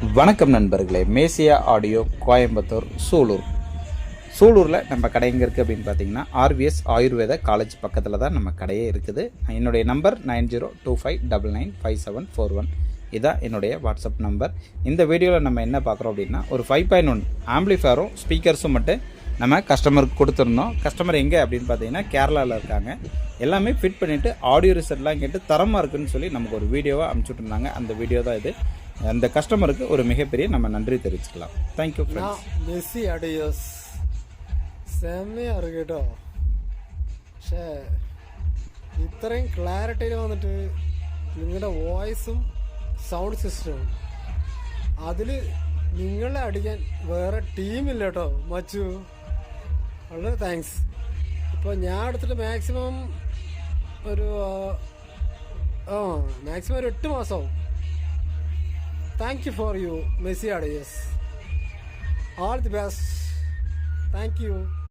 வணக்கம் நண்பர்களே, மேசியா ஆடியோ கோயம்புத்தூர் சூலூரில் நம்ம கடை எங்கே இருக்குது அப்படின்னு பார்த்தீங்கன்னா ஆர்விஎஸ் ஆயுர்வேத காலேஜ் பக்கத்தில் தான் நம்ம கடையே இருக்குது. என்னுடைய நம்பர் 9025995741. இதுதான் என்னுடைய வாட்ஸ்அப் நம்பர். இந்த வீடியோவில் நம்ம என்ன பார்க்குறோம் அப்படின்னா ஒரு 5.1 ஆம்பிளிஃபயரும் ஸ்பீக்கர்ஸும் மட்டும் நம்ம கஸ்டமருக்கு கொடுத்துருந்தோம். கஸ்டமர் எங்கே அப்படின்னு பார்த்தீங்கன்னா கேரளாவில் இருக்காங்க. எல்லாமே ஃபிட் பண்ணிவிட்டு ஆடியோ ரிசல்ட்லாம் கேட்டு தரமாக இருக்குதுன்னு சொல்லி நமக்கு ஒரு வீடியோவாக அனுப்பிச்சுட்ருந்தாங்க. அந்த வீடியோ தான் இது. அந்த கஸ்டமருக்கு ஒரு மிகப்பெரிய நம்ம நன்றி தெரிவிச்சுக்கலாம். Thank you friends. മെസ്സി അഡിയോസ് സെമ്മയാണ് കേട്ടോ. പക്ഷേ ഇത്രയും ക്ലാരിറ്റിയിൽ വന്നിട്ട് നിങ്ങളുടെ വോയിസും സൗണ്ട് സിസ്റ്റവും അതിൽ നിങ്ങളെ അടിക്കാൻ വേറെ ടീമില്ല കേട്ടോ മച്ചു. വളരെ താങ്ക്സ്. ഇപ്പോൾ ഞാൻ എടുത്തിട്ട് മാക്സിമം ഒരു 8 മാസമാവും. Thank you for you, Messi Adios. All the best. Thank you.